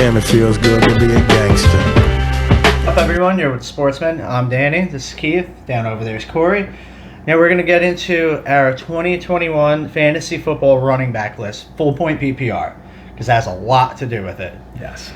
Damn, it feels good to be a gangster. What's up, everyone? You're with Sportsmen. I'm Danny. This is Keith. Down over there is Corey. Now we're going to get into our 2021 fantasy football running back list, full point PPR, because that has a lot to do with it. Yes.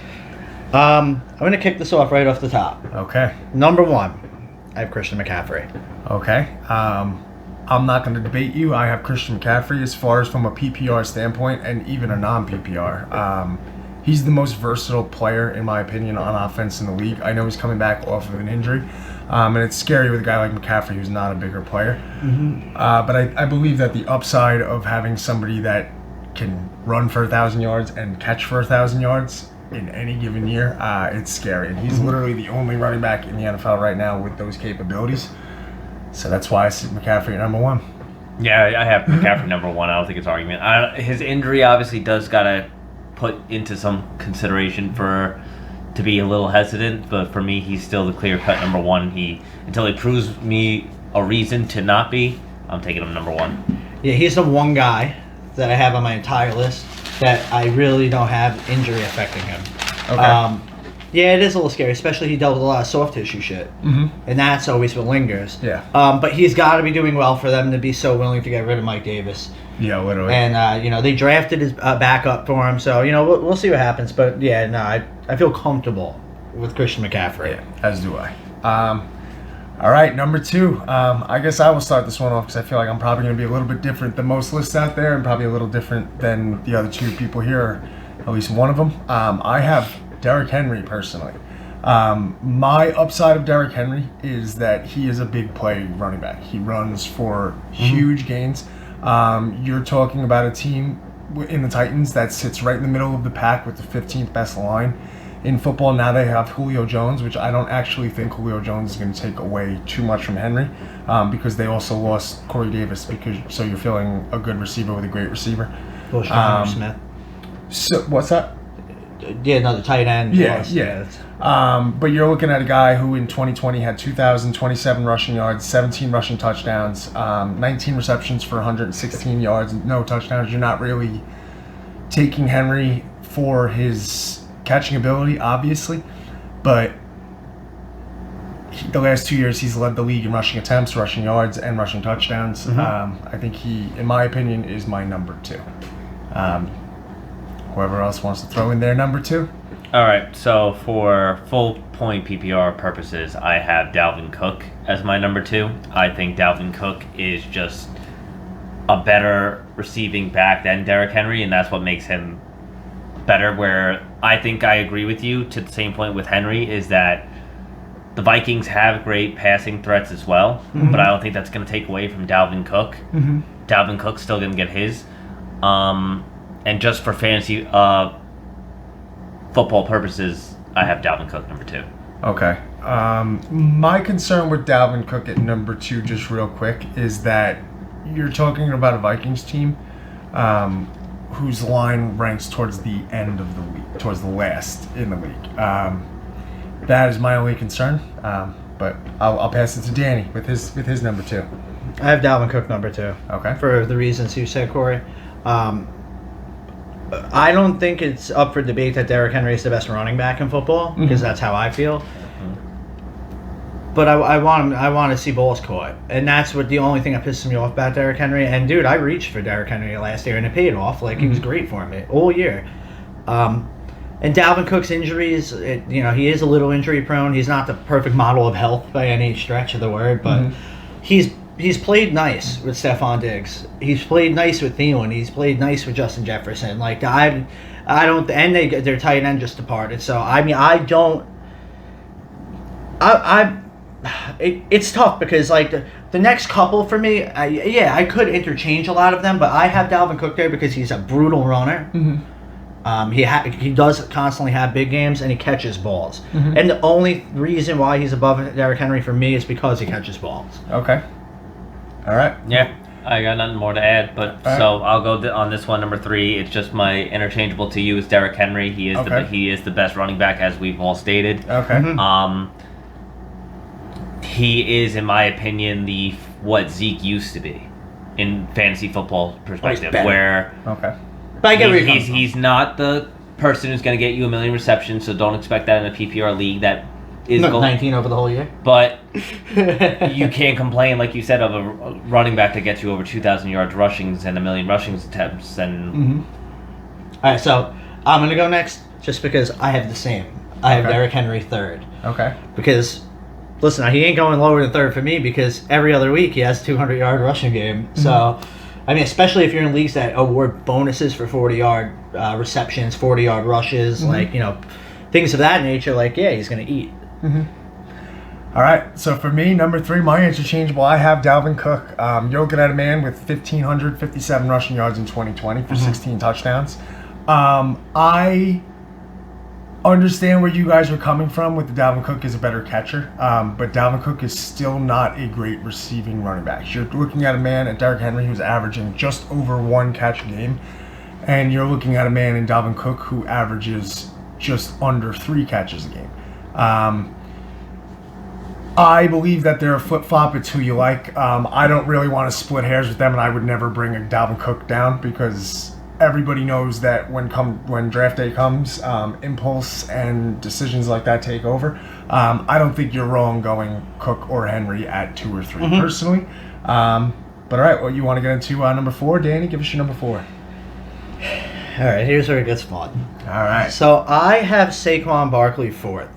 I'm going to kick this off right off the top. Okay. Number one, I have Christian McCaffrey. Okay. I'm not going to debate you. I have Christian McCaffrey as far as from a PPR standpoint and even a non-PPR. He's the most versatile player, in my opinion, on offense in the league. I know he's coming back off of an injury, and it's scary with a guy like McCaffrey who's not a bigger player. Mm-hmm. But I believe that the upside of having somebody that can run for 1,000 yards and catch for 1,000 yards in any given year, it's scary. And he's literally the only running back in the NFL right now with those capabilities. So that's why I sit McCaffrey at number one. Yeah, I have McCaffrey number one. I don't think it's argument. His injury obviously does gotta put into some consideration to be a little hesitant, but for me, he's still the clear-cut number one. Until he proves me a reason to not be, I'm taking him number one. Yeah, he's the one guy that I have on my entire list that I really don't have injury affecting him. Okay. Yeah, it is a little scary, especially he dealt with a lot of soft tissue shit. Mm-hmm. And that's always what lingers. Yeah. But he's got to be doing well for them to be so willing to get rid of Mike Davis. Yeah, literally. And, they drafted his backup for him, so, we'll see what happens. But, yeah, no, I feel comfortable with Christian McCaffrey. Yeah, as do I. All right, number two. I guess I will start this one off because I feel like I'm probably going to be a little bit different than most lists out there and probably a little different than the other two people here, or at least one of them. I have Derrick Henry, personally. My upside of Derrick Henry is that he is a big play running back. He runs for huge gains. You're talking about a team in the Titans that sits right in the middle of the pack with the 15th best line in football. Now they have Julio Jones, which I don't actually think Julio Jones is going to take away too much from Henry, because they also lost Corey Davis, so you're filling a good receiver with a great receiver. Smith. So what's that? Yeah, another tight end. Yeah. But you're looking at a guy who in 2020 had 2,027 rushing yards, 17 rushing touchdowns, 19 receptions for 116 yards, no touchdowns. You're not really taking Henry for his catching ability, obviously, but the last 2 years he's led the league in rushing attempts, rushing yards, and rushing touchdowns. I think he, in my opinion, is my number two. Whoever else wants to throw in their number two. All right, so for full point PPR purposes, I have Dalvin Cook as my number two. I think Dalvin Cook is just a better receiving back than Derrick Henry, and that's what makes him better. Where I think I agree with you to the same point with Henry is that the Vikings have great passing threats as well, but I don't think that's going to take away from Dalvin Cook. Dalvin Cook's still going to get his. And just for fantasy football purposes, I have Dalvin Cook number two. Okay. My concern with Dalvin Cook at number two, just real quick, is that you're talking about a Vikings team whose line ranks towards the end of the league, towards the last in the league. That is my only concern. But I'll pass it to Danny with his number two. I have Dalvin Cook number two. Okay. For the reasons you said, Corey. I don't think it's up for debate that Derrick Henry is the best running back in football, because that's how I feel. But I want to see balls caught, and that's what the only thing that pisses me off about Derrick Henry. And dude, I reached for Derrick Henry last year, and it paid off. Like he was great for me all year. And Dalvin Cook's injuries, he is a little injury prone. He's not the perfect model of health by any stretch of the word, but He's played nice with Stephon Diggs. He's played nice with Thielen. He's played nice with Justin Jefferson. Like I don't, and their tight end just departed. So I mean, it's tough because like the next couple for me, I could interchange a lot of them, but I have Dalvin Cook there because he's a brutal runner. He does constantly have big games, and he catches balls. And the only reason why he's above Derrick Henry for me is because he catches balls. Okay. All right. Yeah, I got nothing more to add, but so I'll go on this one, number three. It's just my interchangeable to you is Derrick Henry. He is the best running back, as we've all stated. Okay. He is, in my opinion, what Zeke used to be in fantasy football perspective, where But I get where you're he's not the person who's going to get you a million receptions, so don't expect that in a PPR league that is No, 19 over the whole year. But you can't complain, like you said, of a running back that gets you over 2,000 yards rushings and a million rushings attempts. And All right, so I'm going to go next just because I have the same. I have Okay. Derrick Henry third. Okay. Because, listen, he ain't going lower than third for me because every other week he has a 200-yard rushing game. So, I mean, especially if you're in leagues that award bonuses for 40-yard receptions, 40-yard rushes, like, you know, things of that nature, like, yeah, he's going to eat. All right, so for me, number 3, my interchangeable, I have Dalvin Cook. You're looking at a man with 1,557 rushing yards in 2020 for 16 touchdowns. I understand where you guys are coming from with the Dalvin Cook is a better catcher, but Dalvin Cook is still not a great receiving running back. You're looking at a man at Derrick Henry who's averaging just over 1 catch a game, and you're looking at a man in Dalvin Cook who averages just under 3 catches a game. I believe that they're a flip-flop. It's who you like. I don't really want to split hairs with them, and I would never bring a Dalvin Cook down because everybody knows that when draft day comes, impulse and decisions like that take over. I don't think you're wrong going Cook or Henry at 2 or 3 personally. But all right, well, you want to get into number 4? Danny, give us your number 4. All right, here's where it gets fun. All right. So I have Saquon Barkley fourth.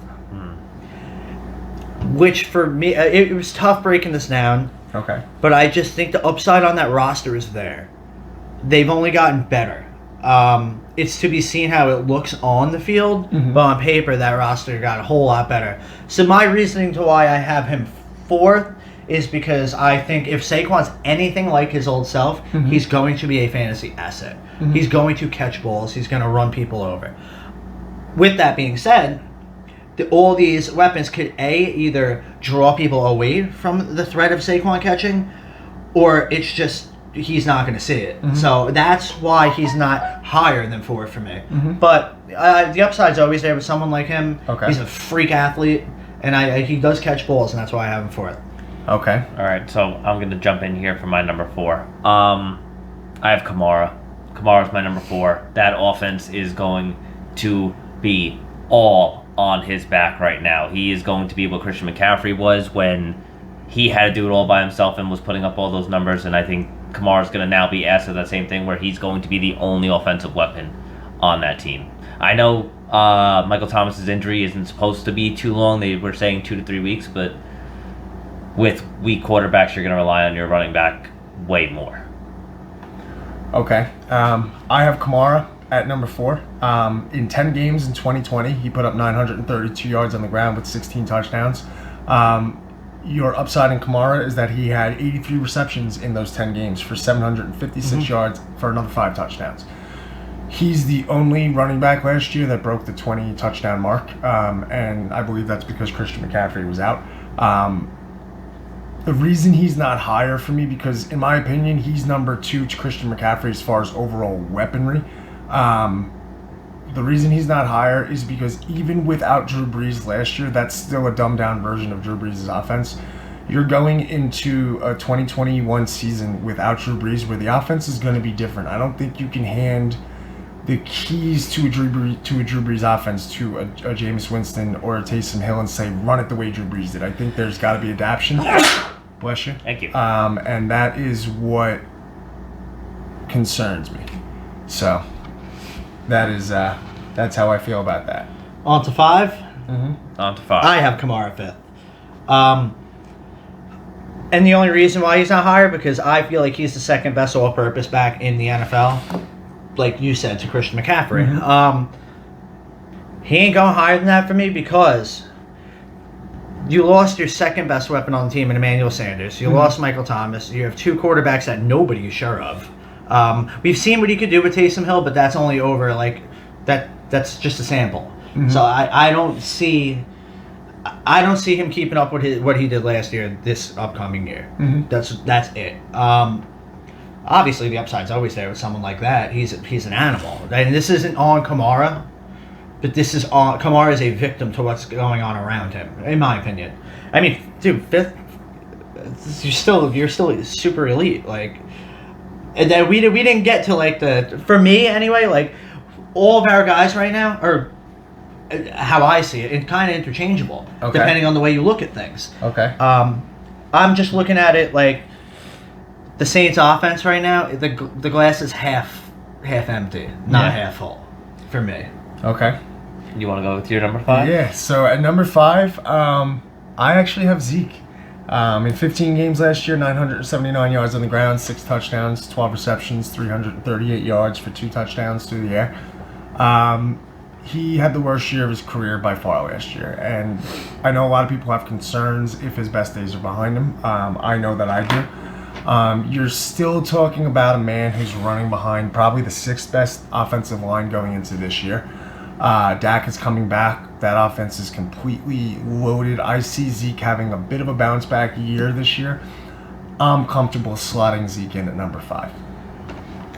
Which for me, it was tough breaking this down, Okay. but I just think the upside on that roster is there. They've only gotten better. It's to be seen how it looks on the field, but on paper, that roster got a whole lot better. So my reasoning to why I have him fourth is because I think if Saquon's anything like his old self, he's going to be a fantasy asset. He's going to catch balls. He's going to run people over. With that being said, all these weapons could either draw people away from the threat of Saquon catching, or it's just he's not going to see it. So that's why he's not higher than 4 for me. But the upside's always there with someone like him. Okay. He's a freak athlete, and he does catch balls, and that's why I have him 4th. Okay. all right, so I'm going to jump in here for my number 4. I have Kamara. Kamara's my number 4. That offense is going to be all on his back right now. He is going to be what Christian McCaffrey was when he had to do it all by himself and was putting up all those numbers, and I think Kamara's going to now be asked of that same thing where he's going to be the only offensive weapon on that team. I know Michael Thomas's injury isn't supposed to be too long. They were saying 2 to 3 weeks, but with weak quarterbacks, you're going to rely on your running back way more. Okay. I have Kamara at number 4. In 10 games in 2020, he put up 932 yards on the ground with 16 touchdowns. Your upside in Kamara is that he had 83 receptions in those 10 games for 756 yards for another 5 touchdowns. He's the only running back last year that broke the 20 touchdown mark, and I believe that's because Christian McCaffrey was out. The reason he's not higher for me, because in my opinion, he's number 2 to Christian McCaffrey as far as overall weaponry. The reason he's not higher is because even without Drew Brees last year, that's still a dumbed down version of Drew Brees' offense. You're going into a 2021 season without Drew Brees where the offense is going to be different. I don't think you can hand the keys to a Drew Brees offense to a Jameis Winston or a Taysom Hill and say, run it the way Drew Brees did. I think there's got to be adaptation. Bless you. Thank you. And that is what concerns me. So that is that's how I feel about that. On to 5. On to 5. I have Kamara 5th. And the only reason why he's not higher, because I feel like he's the second best all-purpose back in the NFL, like you said, to Christian McCaffrey. He ain't going higher than that for me because you lost your second best weapon on the team in Emmanuel Sanders. You lost Michael Thomas. You have 2 quarterbacks that nobody is sure of. We've seen what he could do with Taysom Hill, but that's only over like that. That's just a sample. So I don't see him keeping up with what he did last year this upcoming year. That's it. Obviously, the upside's always there with someone like that. He's an animal, and this isn't on Kamara, but this is on Kamara is a victim to what's going on around him, in my opinion. I mean, dude, 5th, you're still super elite, like. And then we didn't get to like for me anyway, like all of our guys right now are, how I see it, kind of interchangeable, Okay. depending on the way you look at things. Okay. I'm just looking at it like the Saints' offense right now. The glass is half empty, not half full, for me. Okay. You want to go with your number 5? Yeah. So at number 5, I actually have Zeke. In 15 games last year, 979 yards on the ground, 6 touchdowns, 12 receptions, 338 yards for 2 touchdowns through the air. He had the worst year of his career by far last year, and I know a lot of people have concerns if his best days are behind him. I know that I do. You're still talking about a man who's running behind probably the 6th best offensive line going into this year. Dak is coming back. That offense is completely loaded. I see Zeke having a bit of a bounce back year this year. I'm comfortable slotting Zeke in at number 5.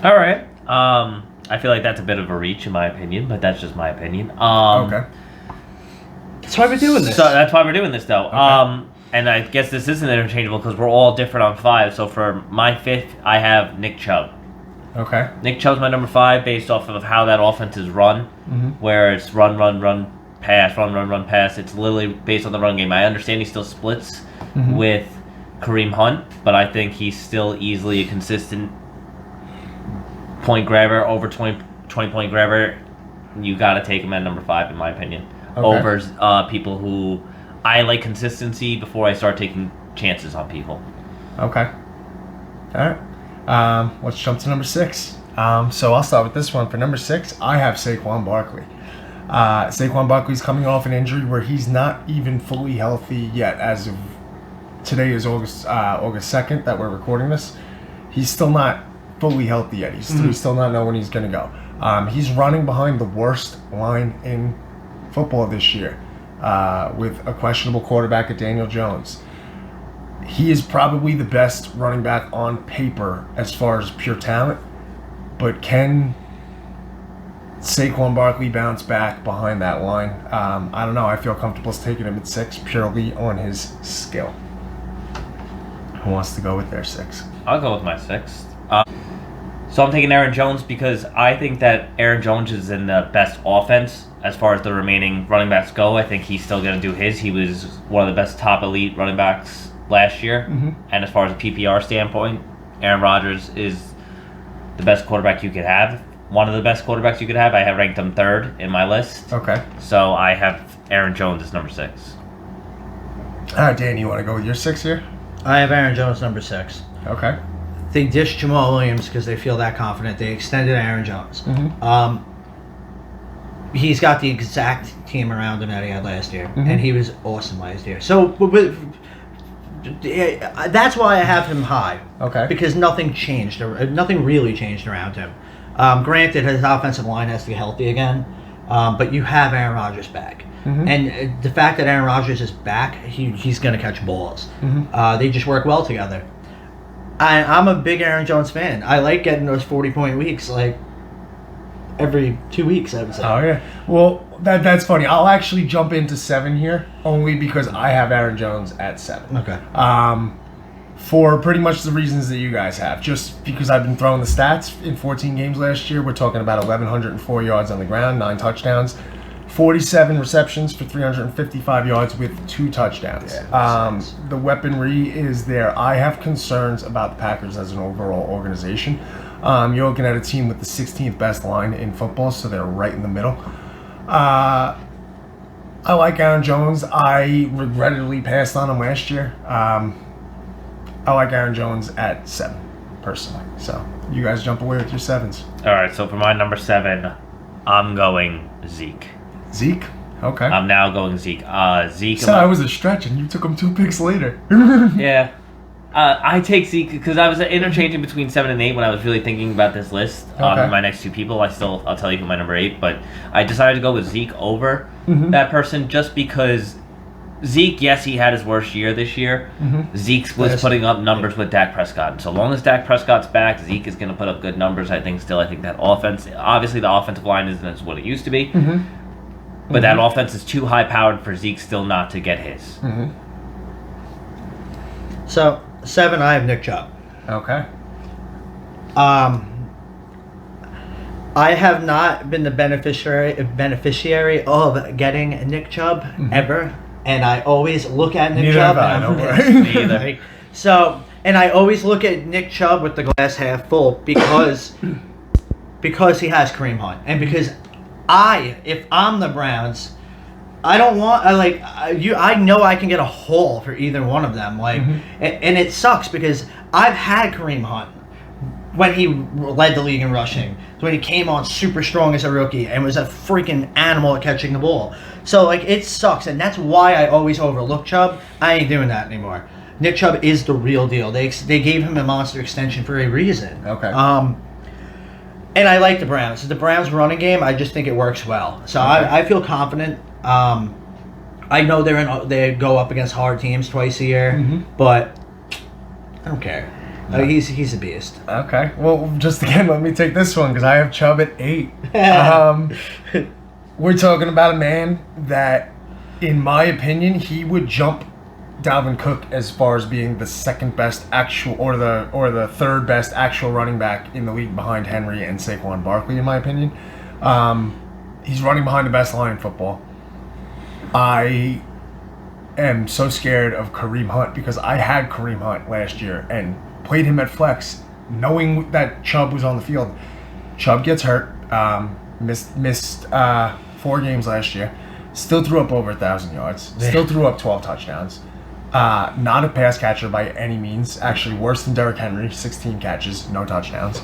All right. I feel like that's a bit of a reach in my opinion, but that's just my opinion. Okay. That's why we're doing this. So that's why we're doing this, though. Okay. And I guess this isn't interchangeable because we're all different on 5. So for my 5th, I have Nick Chubb. Okay. Nick Chubb's my number 5 based off of how that offense is run, where it's run, pass, run, pass. It's literally based on the run game. I understand he still splits with Kareem Hunt, but I think he's still easily a consistent point grabber, over 20 point grabber. You got to take him at number 5, in my opinion, over people who I like consistency before I start taking chances on people. Okay. All right. Let's jump to number 6. So I'll start with this one. For number 6, I have Saquon Barkley. Saquon Barkley's coming off an injury where he's not even fully healthy yet. As of today is August 2nd that we're recording this. He's still not fully healthy yet. We still not know when he's going to go. He's running behind the worst line in football this year with a questionable quarterback at Daniel Jones. He is probably the best running back on paper as far as pure talent, but can Saquon Barkley bounce back behind that line? I don't know. I feel comfortable taking him at 6 purely on his skill. Who wants to go with their 6? I'll go with my 6th. So I'm taking Aaron Jones because I think that Aaron Jones is in the best offense as far as the remaining running backs go. I think he's still going to do his. He was one of the best top elite running backs last year. And as far as a PPR standpoint, Aaron Rodgers is the best quarterback you could have. One of the best quarterbacks you could have. I have ranked him 3rd in my list. Okay. So I have Aaron Jones as number 6. All right, Dan, you want to go with your 6 here? I have Aaron Jones number 6. Okay. They dished Jamal Williams because they feel that confident. They extended Aaron Jones. He's got the exact team around him that he had last year, and he was awesome last year. So that's why I have him high. Okay. Because nothing really changed around him. Granted, his offensive line has to be healthy again, but you have Aaron Rodgers back. And the fact that Aaron Rodgers is back, he's going to catch balls. They just work well together. I'm a big Aaron Jones fan. I like getting those 40-point weeks, like every 2 weeks, I would say. Oh, yeah. Well, that's funny. I'll actually jump into 7 here, only because I have Aaron Jones at 7. Okay. For pretty much the reasons that you guys have. Just because I've been throwing the stats in 14 games last year, we're talking about 1,104 yards on the ground, 9 touchdowns, 47 receptions for 355 yards with 2 touchdowns. Yeah, the weaponry is there. I have concerns about the Packers as an overall organization. You're looking at a team with the 16th best line in football, so they're right in the middle. I like Aaron Jones. I regrettably passed on him last year. I like Aaron Jones at 7, personally. So you guys jump away with your 7s. All right, so for my number 7, I'm going Zeke. Zeke? Okay. I'm now going Zeke. Zeke. So I was a stretch, and you took him 2 picks later. Yeah. I take Zeke because I was interchanging between 7 and 8 when I was really thinking about this list. Okay. My next 2 people, I'll tell you who my number 8, but I decided to go with Zeke over that person just because Zeke, yes, he had his worst year this year. Zeke was putting up numbers with Dak Prescott. And so long as Dak Prescott's back, Zeke is going to put up good numbers. I think that offense, obviously the offensive line isn't as what it used to be, but that offense is too high powered for Zeke still not to get his. So 7, I have Nick Chubb. Okay. I have not been the beneficiary of getting Nick Chubb ever, and I always look at Nick Neither Chubb have I, and I'm don't pissed. worry. Me either. Like, so, and I always look at Nick Chubb with the glass half full because he has Kareem Hunt, and because if I'm the Browns, I don't want I know I can get a haul for either one of them, and it sucks because I've had Kareem Hunt when he led the league in rushing, when he came on super strong as a rookie and was a freaking animal at catching the ball. So it sucks, and that's why I always overlook Chubb. I ain't doing that anymore. Nick Chubb is the real deal. They gave him a monster extension for a reason. Okay. And I like the Browns. The Browns running game, I just think it works well. So Okay. I feel confident. I know they go up against hard teams twice a year, but I don't care. He's a beast. Okay. Well, just again, let me take this one because I have Chubb at 8. We're talking about a man that, in my opinion, he would jump Dalvin Cook as far as being the second best actual or the third best actual running back in the league behind Henry and Saquon Barkley, in my opinion. He's running behind the best line in football. I am so scared of Kareem Hunt because I had Kareem Hunt last year and played him at flex, knowing that Chubb was on the field. Chubb gets hurt, missed 4 games last year, still threw up over 1,000 yards, still threw up 12 touchdowns. Not a pass catcher by any means, actually worse than Derrick Henry, 16 catches, no touchdowns.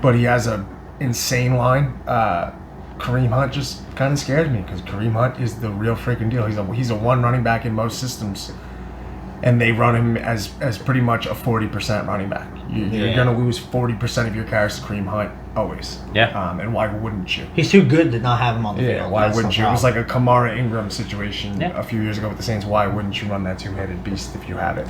But he has an insane line. Kareem Hunt just kind of scares me because Kareem Hunt is the real freaking deal. He's a one running back in most systems, and they run him as pretty much a 40% running back. You're going to lose 40% of your carries to Kareem Hunt always. Yeah. And why wouldn't you? He's too good to not have him on the field. Why That's wouldn't the you? It was problem. like a Kamara Ingram situation a few years ago with the Saints. Why wouldn't you run that two-headed beast if you have it?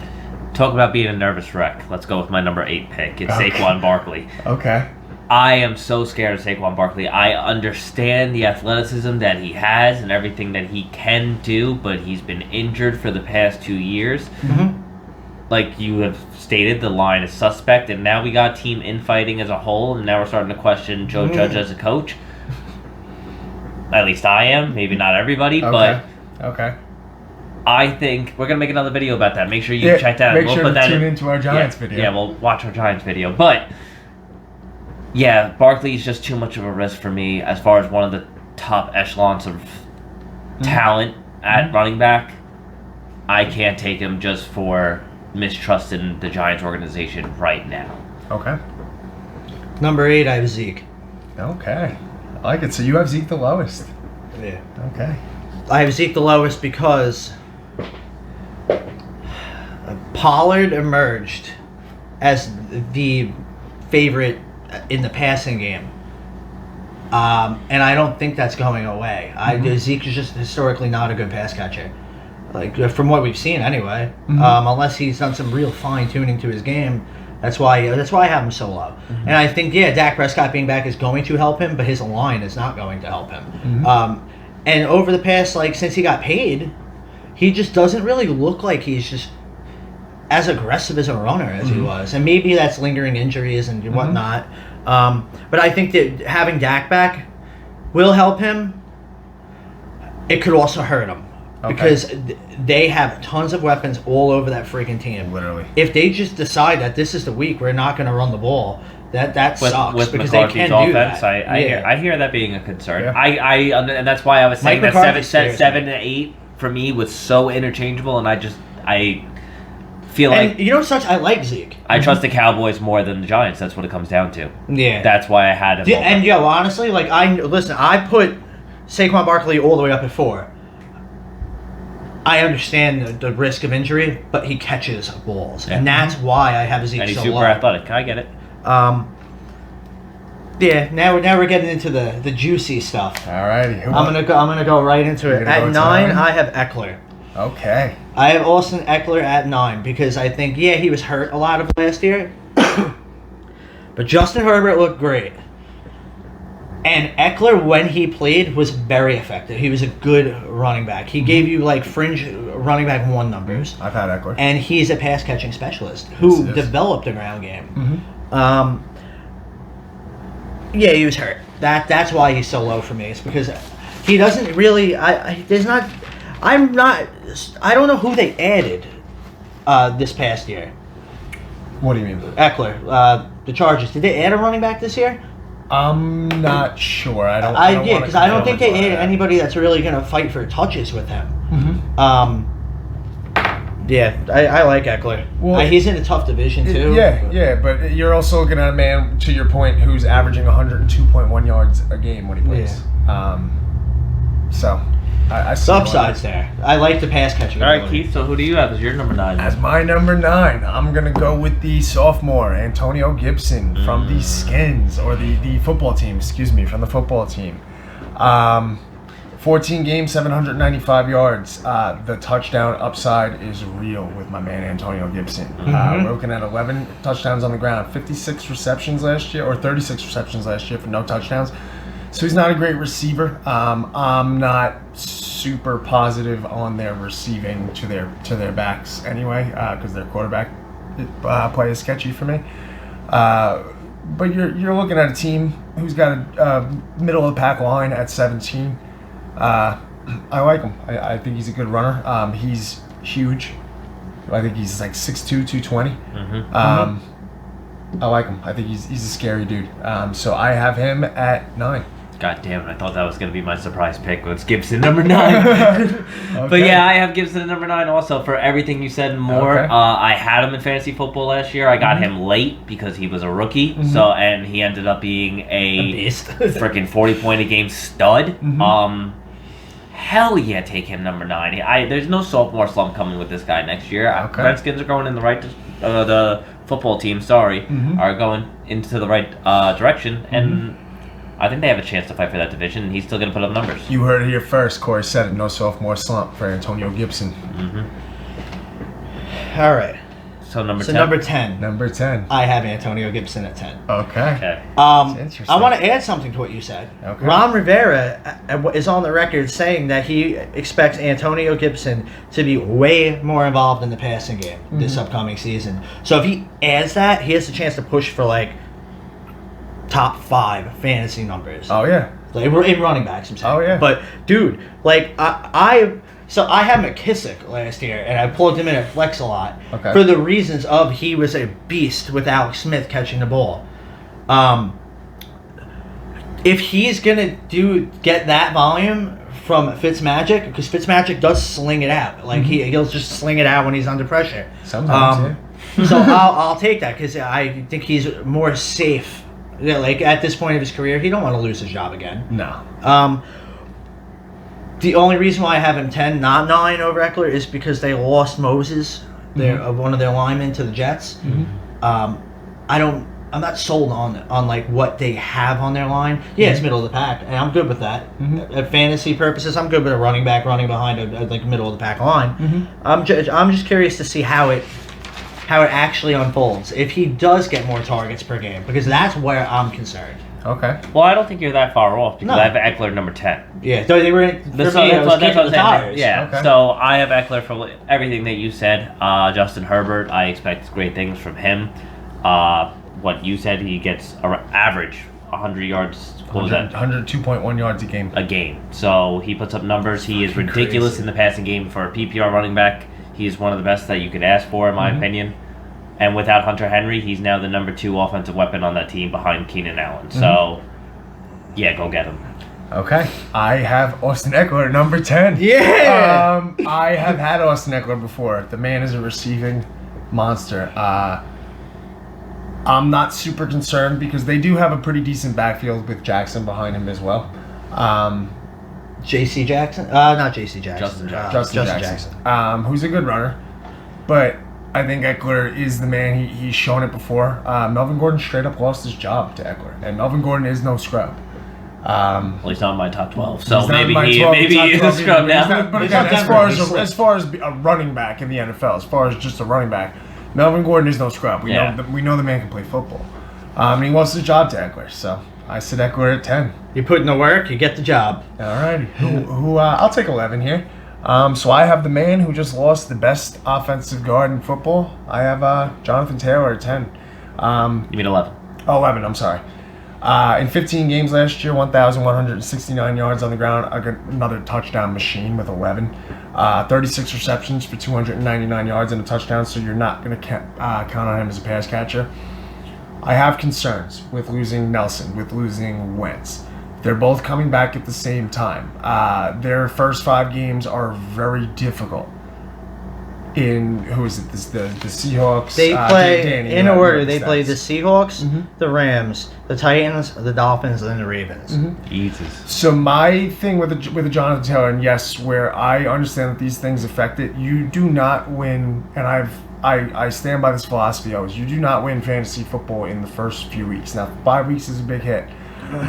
Talk about being a nervous wreck. Let's go with my number 8 pick. It's Saquon Barkley. Okay. I am so scared of Saquon Barkley. I understand the athleticism that he has and everything that he can do, but he's been injured for the past 2 years. Like you have stated, the line is suspect, and now we got team infighting as a whole, and now we're starting to question Joe Judge as a coach. At least I am. Maybe not everybody, but Okay. I think we're going to make another video about that. Make sure you check that out. Make We'll sure put to that tune into our Giants video. Yeah, we'll watch our Giants video. But, yeah, Barkley's just too much of a risk for me as far as one of the top echelons of talent at running back. I can't take him just for mistrusting the Giants organization right now. Okay. Number 8, I have Zeke. Okay. I like it. So you have Zeke the lowest. Yeah. Okay. I have Zeke the lowest because Pollard emerged as the favorite in the passing game. And I don't think that's going away. Zeke is just historically not a good pass catcher. Like, from what we've seen anyway. Unless he's done some real fine-tuning to his game. That's why I have him so low. And I think, Dak Prescott being back is going to help him, but his line is not going to help him. And over the past, since he got paid, he just doesn't really look like he's just as aggressive as a runner as he was. And maybe that's lingering injuries and whatnot. But I think that having Dak back will help him. It could also hurt him. Okay. Because they have tons of weapons all over that freaking team. Literally. If they just decide that this is the week we're not going to run the ball, that sucks with because McCarthy's they can do offense, that. I hear that being a concern. Yeah. And that's why I was saying Mike that McCarthy scares 7 and 8 for me was so interchangeable, and I feel like I like Zeke. I trust the Cowboys more than the Giants. That's what it comes down to. Yeah. That's why I had him. Yeah, over. and honestly, I put Saquon Barkley all the way up at 4. I understand the risk of injury, but he catches balls, and that's why I have Zeke and he's so super low. athletic. I get it. Now we're getting into the juicy stuff. Alrighty. I'm gonna go right into it. At 9, I have Eckler. Okay. I have Austin Eckler at 9 because I think he was hurt a lot of last year, but Justin Herbert looked great. And Eckler, when he played, was very effective. He was a good running back. He gave you fringe running back 1 numbers. I've had Eckler. And he's a pass catching specialist who Yes, developed a ground game. Yeah, he was hurt. That's why he's so low for me. It's because he doesn't really. There's not. I'm not. I don't know who they added this past year. What do you mean? Eckler, the Chargers. Did they add a running back this year? I'm not sure. I don't. Yeah, because I don't think they added that. anybody that's really gonna fight for touches with him. Mm-hmm. Yeah, I like Eckler. Well, he's in a tough division too. Yeah, but you're also looking at a man, to your point, who's averaging 102.1 yards a game when he plays. So, I see the upsides there. I like the pass catching. All right, Keith. So who do you have as your number 9? As my number 9, I'm gonna go with the sophomore Antonio Gibson from the Skins, or the football team. Excuse me, from the football team. 14 games, 795 yards. The touchdown upside is real with my man Antonio Gibson. We're looking at 11 touchdowns on the ground, 56 receptions last year, or 36 receptions last year for no touchdowns. So he's not a great receiver. I'm not super positive on their receiving to their backs anyway, because their quarterback play is sketchy for me. But you're looking at a team who's got a middle of the pack line at 17. I like him. I think he's a good runner. He's huge. I think he's like 6'2", 220. I like him. I think he's a scary dude. So I have him at 9. God damn it, I thought that was going to be my surprise pick. It's Gibson, number 9. But yeah, I have Gibson at number 9 also for everything you said and more. Okay. I had him in fantasy football last year. I got him late because he was a rookie. And he ended up being a beast. freaking 40-point-a-game stud. Hell yeah, take him number 9. There's no sophomore slump coming with this guy next year. Okay. Redskins are going in the right. The football team, are going into the right direction, and I think they have a chance to fight for that division, and he's still going to put up numbers. You heard it here first. Corey said it. No sophomore slump for Antonio Gibson. All right. So number 10. Number 10. Number 10. I have Antonio Gibson at 10. Okay. I want to add something to what you said. Okay. Ron Rivera is on the record saying that he expects Antonio Gibson to be way more involved in the passing game this upcoming season. So if he adds that, he has a chance to push for like top 5 fantasy numbers. Oh yeah. Like in running backs, I'm saying. Oh, yeah. But dude, like I had McKissick last year, and I pulled him in at flex a lot for the reasons of he was a beast with Alex Smith catching the ball. If he's gonna get that volume from Fitzmagic, because Fitzmagic does sling it out, like he'll just sling it out when he's under pressure. Sometimes, So I'll take that because I think he's more safe. Yeah, like at this point of his career, he don't want to lose his job again. No. The only reason why I have him 10, not 9 over Eckler, is because they lost Moses, one of their linemen, to the Jets. I'm not sold on like what they have on their line. Yeah, it's middle of the pack, and I'm good with that. At fantasy purposes, I'm good with a running back running behind a like middle of the pack line. I'm just curious to see how it actually unfolds if he does get more targets per game, because that's where I'm concerned. Okay. Well, I don't think you're that far off because No. I have Eckler number 10. Yeah, so they were. That's For me, I was what kicking I'm the saying. tires. Yeah. Okay. So I have Eckler for everything that you said. Justin Herbert, I expect great things from him. What you said, he gets average 100 yards. What was that? 102.1 yards a game. A game. So he puts up numbers. He is ridiculous in the passing game for a PPR running back. He is one of the best that you could ask for, in my opinion. And without Hunter Henry, he's now the number 2 offensive weapon on that team behind Keenan Allen. So, yeah, go get him. Okay. I have Austin Eckler at number 10. Yeah! I have had Austin Eckler before. The man is a receiving monster. I'm not super concerned because they do have a pretty decent backfield with Jackson behind him as well. J.C. Jackson? Not J.C. Jackson. Justin Jackson. Who's a good runner. But I think Eckler is the man. He's shown it before. Melvin Gordon straight up lost his job to Eckler. And Melvin Gordon is no scrub. Well, he's not in my top 12, so He's not in maybe my he 12, is he's a not scrub he's now. not- But He's again, not as Denver, far as a running back in the NFL, as far as just a running back, Melvin Gordon is no scrub. We know the man can play football. And he lost his job to Eckler, so I said Eckler at 10. You put in the work, you get the job. All right. Who I'll take 11 here. So I have the man who just lost the best offensive guard in football. I have Jonathan Taylor at 10. You mean 11? 11, I'm sorry. In 15 games last year, 1,169 yards on the ground, another touchdown machine with 11. 36 receptions for 299 yards and a touchdown, so you're not going to count on him as a pass catcher. I have concerns with losing Nelson, with losing Wentz. They're both coming back at the same time. Their first 5 games are very difficult. Who is it? The Seahawks. They play Danny, in order. the They play the stats. Seahawks, the Rams, the Titans, the Dolphins, and the Ravens. Jesus. So my thing with the Jonathan Taylor, and yes, where I understand that these things affect it, you do not win, and I stand by this philosophy always. You do not win fantasy football in the first few weeks. Now, 5 weeks is a big hit.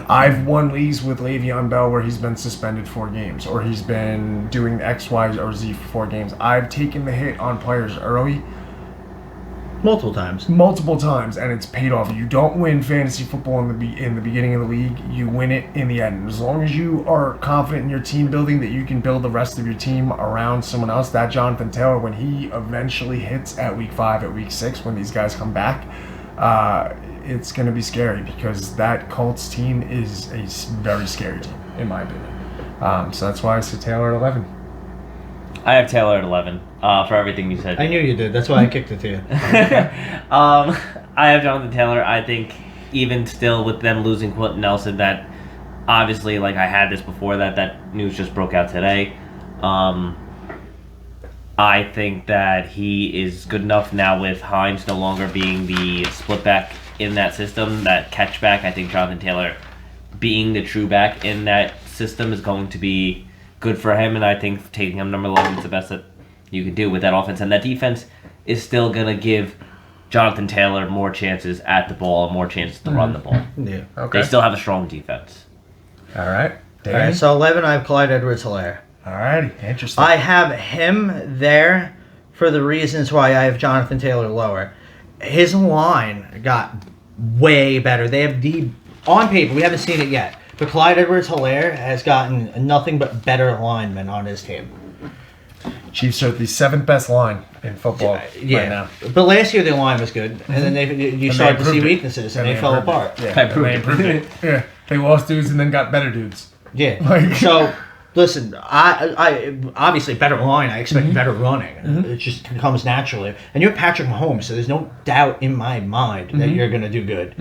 I've won leagues with Le'Veon Bell where he's been suspended 4 games, or he's been doing X, Y, or Z for 4 games. I've taken the hit on players early Multiple times. and it's paid off. You don't win fantasy football in the beginning of the league. You win it in the end. As long as you are confident in your team building, that you can build the rest of your team around someone else. That Jonathan Taylor, when he eventually hits at week 5, at week 6, when these guys come back, it's going to be scary, because that Colts team is a very scary team, in my opinion. So that's why I said Taylor at 11. I have Taylor at 11 for everything you said. I knew you did. That's why I kicked it to you. I have Jonathan Taylor. I think even still with them losing Quentin Nelson, that obviously, like I had this before that news just broke out today. I think that he is good enough now with Hines no longer being the split back in that system, that catch back. I think Jonathan Taylor being the true back in that system is going to be good for him, and I think taking him number 11 is the best that you can do with that offense. And that defense is still going to give Jonathan Taylor more chances at the ball and more chances to run the ball. Yeah. Okay. They still have a strong defense. All right. All Danny? right. So 11, I have Clyde Edwards-Helaire. All righty. Interesting. I have him there for the reasons why I have Jonathan Taylor lower. His line got way better. They have on paper, we haven't seen it yet, but Clyde Edwards-Helaire has gotten nothing but better linemen on his team. Chiefs are the 7th best line in football right now. But last year the line was good, and then you started to see weaknesses, and they fell apart. Yeah, I proved they improved it. Yeah, they lost dudes and then got better dudes. Yeah. Like- So, listen, I obviously better line. I expect better running. It just comes naturally. And you're Patrick Mahomes, so there's no doubt in my mind that you're going to do good.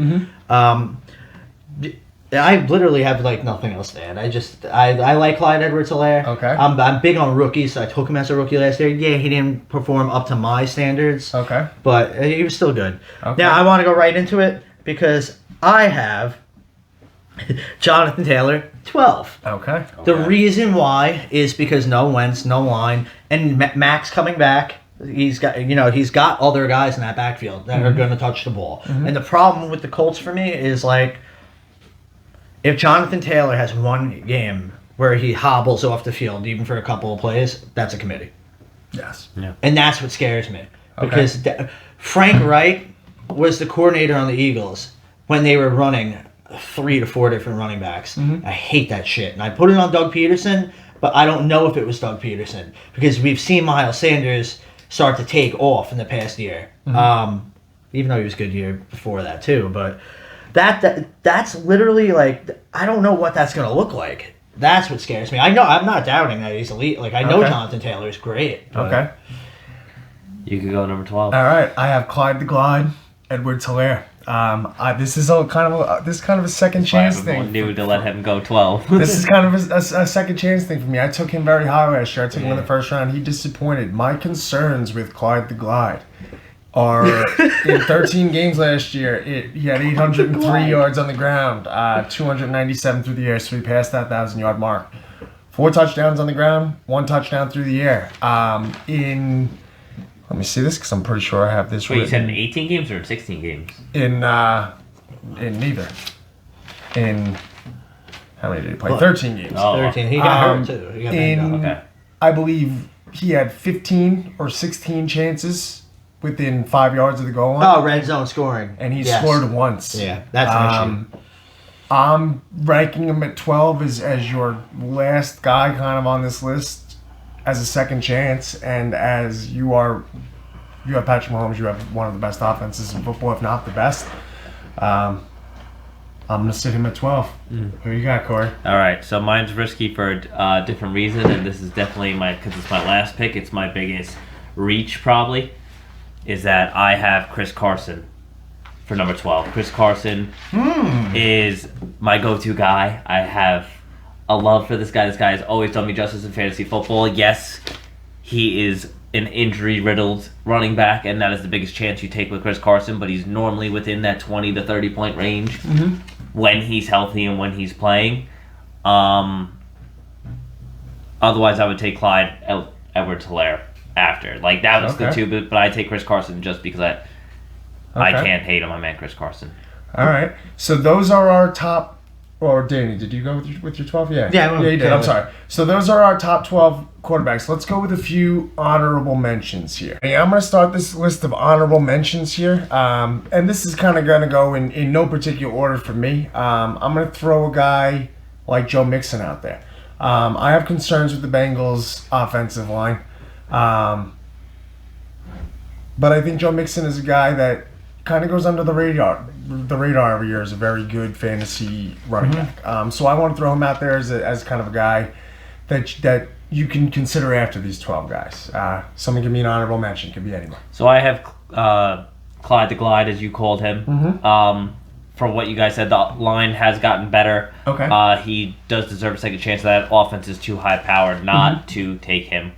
I literally have like nothing else to add. I like Clyde Edwards-Helaire. Okay. I'm big on rookies. So I took him as a rookie last year. Yeah, he didn't perform up to my standards. Okay. But he was still good. Okay. Now I want to go right into it because I have Jonathan Taylor 12. Okay. The reason why is because no Wentz, no line, and Max coming back. He's got other guys in that backfield that are going to touch the ball. And the problem with the Colts for me is like, if Jonathan Taylor has one game where he hobbles off the field, even for a couple of plays, that's a committee. Yes. Yeah. And that's what scares me. Okay. Because Frank Reich was the coordinator on the Eagles when they were running 3 to 4 different running backs. I hate that shit. And I put it on Doug Peterson, but I don't know if it was Doug Peterson. Because we've seen Miles Sanders start to take off in the past year. Even though he was a good year before that too. But that's literally like, I don't know what that's going to look like. That's what scares me. I know I'm not doubting that he's elite. Like I know Jonathan Taylor is great. Okay. You could go number 12. All right. I have Clyde the Glide, Edwards-Helaire. This is kind of a second chance Everyone thing. knew to let him go 12. This is kind of a second chance thing for me. I took him very high last year. I took him in the first round. He disappointed. My concerns with Clyde the Glide are in 13 games last year, he had 803 yards on the ground, 297 through the air, so he passed that 1,000-yard mark. 4 touchdowns on the ground, 1 touchdown through the air. Let me see this because I'm pretty sure I have this. Wait, you said in written 18 games or in 16 games? in neither. In how many did he play? 13 games. Oh. 13. He got hurt too. He got banged up. Okay. I believe he had 15 or 16 chances within 5 yards of the goal line. Oh, red zone scoring. And he Yes. scored once. Yeah, that's an issue. I'm ranking him at 12 as your last guy kind of on this list as a second chance. And as you have Patrick Mahomes, you have one of the best offenses in football, if not the best. I'm I'm gonna sit him at 12. Who you got, Corey? All right, so mine's risky for a different reason, and this is definitely because it's my last pick. It's my biggest reach, probably, is that I have Chris Carson for number 12. Chris Carson is my go-to guy. I have a love for this guy. This guy has always done me justice in fantasy football. Yes, he is an injury-riddled running back, and that is the biggest chance you take with Chris Carson, but he's normally within that 20 to 30-point range when he's healthy and when he's playing. Otherwise, I would take Clyde Edwards-Helaire after. Like, that was the two, but I take Chris Carson just because I can't hate on my man Chris Carson. All right. So those are our top. Or Danny, did you go with your 12? Yeah. Yeah, you did. I'm sorry. So those are our top 12 quarterbacks. Let's go with a few honorable mentions here. Hey, I'm going to start this list of honorable mentions here. And this is kind of going to go in no particular order for me. I'm going to throw a guy like Joe Mixon out there. I have concerns with the Bengals' offensive line. But I think Joe Mixon is a guy that kind of goes under the radar every year as a very good fantasy running back. So I want to throw him out there as kind of a guy that you can consider after these 12 guys. Someone give me an honorable mention. Could be anyone. So I have Clyde the Glide, as you called him. From what you guys said, the line has gotten better. Okay. He does deserve a second chance. That offense is too high powered not to take him.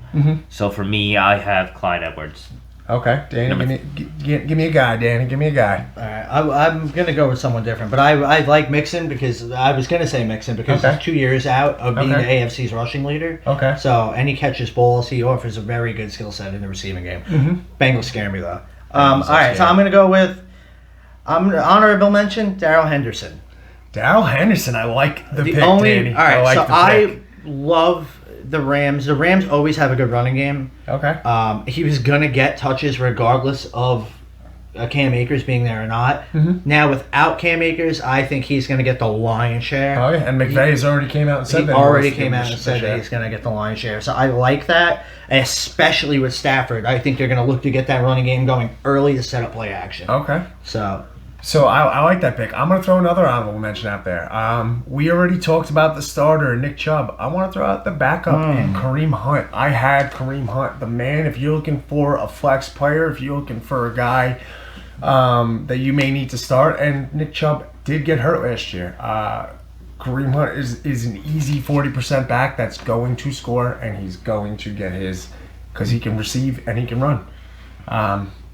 So for me, I have Clyde Edwards. Okay, Danny, give me a guy, Danny. Give me a guy. All right, I'm going to go with someone different, but I like Mixon because I was going to say Mixon because he's 2 years out of being the AFC's rushing leader. Okay. So, and he catches balls. He offers a very good skill set in the receiving game. Bengals scare me, though. All right, so I'm going to go with honorable mention, Darrell Henderson. Darrell Henderson, I like the pick, Danny. All right, I like I love the Rams. The Rams always have a good running game. Okay. He was going to get touches regardless of Cam Akers being there or not. Now, without Cam Akers, I think he's going to get the lion's share. Oh, yeah, and McVay has already came out and said that. He already came out and said that he's going to get the lion's share. So I like that, especially with Stafford. I think they're going to look to get that running game going early to set up play action. Okay. So I like that pick. I'm going to throw another honorable mention out there. We already talked about the starter, Nick Chubb. I want to throw out the backup, and Kareem Hunt. I had Kareem Hunt. The man, if you're looking for a flex player, if you're looking for a guy that you may need to start, and Nick Chubb did get hurt last year. Kareem Hunt is an easy 40% back that's going to score, and he's going to get his because he can receive and he can run.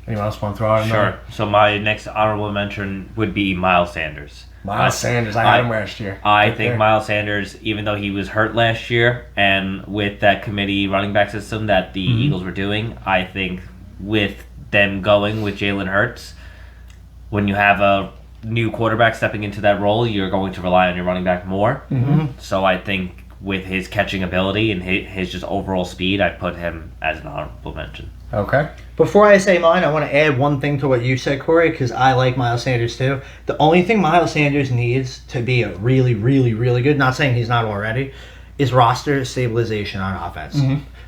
Anyone else want to throw out another? Sure. So my next honorable mention would be Miles Sanders. Miles Sanders, I had him last year. I think Miles Sanders, even though he was hurt last year, and with that committee running back system that the Eagles were doing, I think with them going with Jalen Hurts, when you have a new quarterback stepping into that role, you're going to rely on your running back more. So I think with his catching ability and his just overall speed, I put him as an honorable mention. Okay. before I say mine, I want to add one thing to what you said, Corey, because I like Miles Sanders too. The only thing Miles Sanders needs to be a really, really, really good, not saying he's not already, is roster stabilization on offense.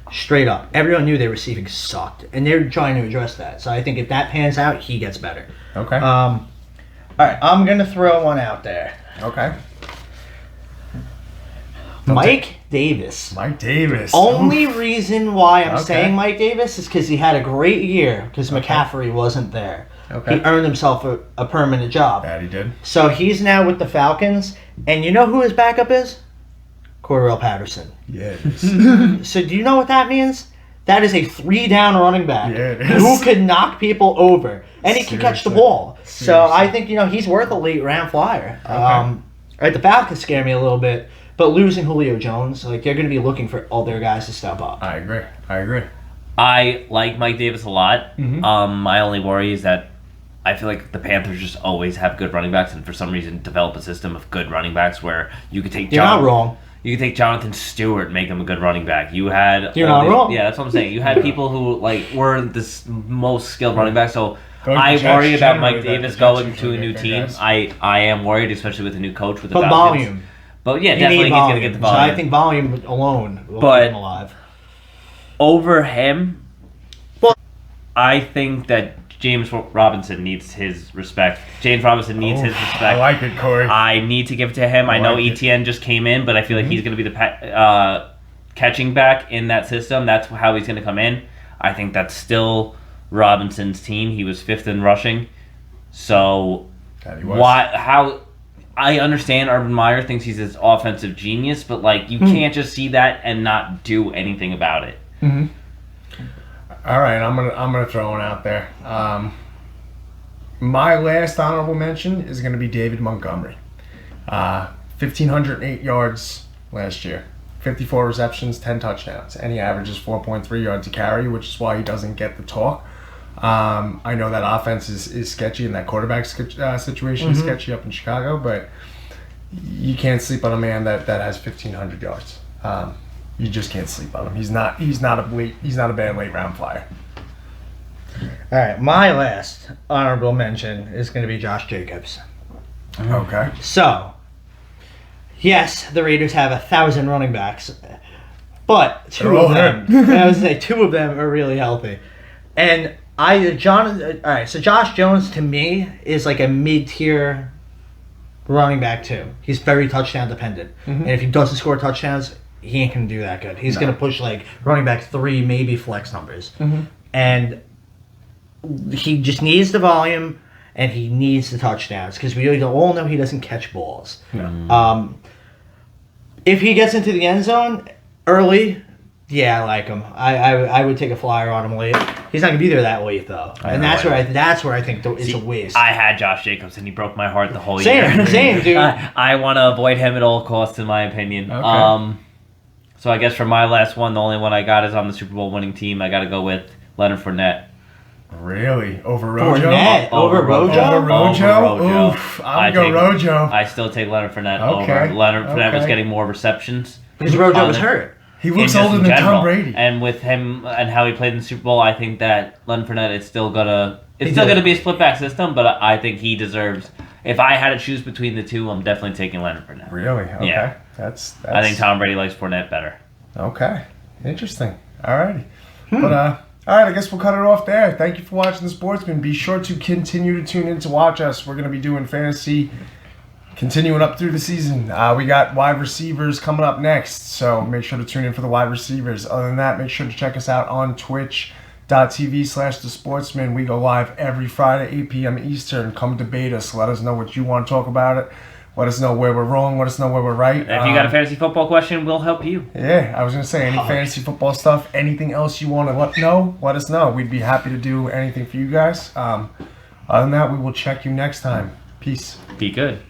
Straight up. Everyone knew their receiving sucked, and they're trying to address that. So I think if that pans out, he gets better. Okay. All right, I'm going to throw one out there. Okay. Mike Davis. Mike Davis. Only reason why I'm Okay. saying Mike Davis is because he had a great year because McCaffrey wasn't there. Okay. He earned himself a permanent job. That he did. So he's now with the Falcons, and you know who his backup is? Cordell Patterson. Yeah, it is. So do you know what that means? That is a 3-down running back Yeah, it who is. can knock people over, and he can catch the Seriously. ball. So Seriously. I think he's worth a late round flyer. Okay. Right, the Falcons scare me a little bit, but losing Julio Jones, they're going to be looking for all their guys to step up. I agree. I like Mike Davis a lot. Mm-hmm. My only worry is that I feel like the Panthers just always have good running backs, and for some reason develop a system of good running backs where you could take You're not wrong. You could take Jonathan Stewart and make him a good running back. You had You're not wrong. Yeah, that's what I'm saying. You had people who were the most skilled running back. So Going to I Jets worry about generally, Mike the Davis Jets going usually to a get new good team. guys. I am worried, especially with a new coach with the But Falcons. volume. But yeah, You definitely need he's volume. gonna get the So volume. I think volume alone will But- keep him alive. Over him, Well- I think that James Robinson needs his respect. James Robinson needs his respect. I like it, Corey. I need to give it to him. I know like it. ETN just came in, but I feel like he's going to be the catching back in that system. That's how he's going to come in. I think that's still Robinson's team. He was 5th in rushing. So I understand Urban Meyer thinks he's this offensive genius, but like you can't just see that and not do anything about it. Mm-hmm. All right, I'm gonna throw one out there. My last honorable mention is gonna be David Montgomery. 1,508 yards last year, 54 receptions, 10 touchdowns, and he averages 4.3 yards a carry, which is why he doesn't get the talk. I know that offense is sketchy and that quarterback situation is sketchy up in Chicago, but you can't sleep on a man that has 1,500 yards. You just can't sleep on him. He's not a bad late round flyer. All right, my last honorable mention is going to be Josh Jacobs. Okay. So, yes, the Raiders have 1,000 running backs, but two of them, I would say 2 of them are really healthy. And so Josh Jones to me is like a mid-tier running back too. He's very touchdown dependent, and if he doesn't score touchdowns, he ain't gonna do that good. He's gonna push like running back 3, maybe flex numbers, and he just needs the volume and he needs the touchdowns because we all know he doesn't catch balls. If he gets into the end zone early, yeah, I like him. I would take a flyer on him late. He's not gonna be there that late though, and that's where I think it's a waste. I had Josh Jacobs and he broke my heart the whole year. Same, dude. I want to avoid him at all costs, in my opinion. Okay. So I guess for my last one, the only one I got is on the Super Bowl winning team. I got to go with Leonard Fournette. Really? Over Rojo? Over Rojo? Over Rojo? Oof, I'm going to go Rojo. I still take Leonard Fournette over. Leonard Fournette was getting more receptions. Because Rojo was hurt. He looks older than Tom Brady. And with him and how he played in the Super Bowl, I think that Leonard Fournette is still gonna be a split back system, but I think he deserves. If I had to choose between the two, I'm definitely taking Leonard Fournette. Really? Okay. Yeah. That's I think Tom Brady likes Fournette better. Okay. Interesting. Alrighty. But alright, I guess we'll cut it off there. Thank you for watching the Sportsman. Be sure to continue to tune in to watch us. We're gonna be doing fantasy continuing up through the season. We got wide receivers coming up next, so make sure to tune in for the wide receivers. Other than that, make sure to check us out on twitch.tv/thesportsman. We go live every Friday, 8 p.m. Eastern. Come debate us. Let us know what you want to talk about it. Let us know where we're wrong. Let us know where we're right. If you got a fantasy football question, we'll help you. Yeah, I was going to say, any fantasy football stuff, anything else you want to let us know. We'd be happy to do anything for you guys. Other than that, we will check you next time. Peace. Be good.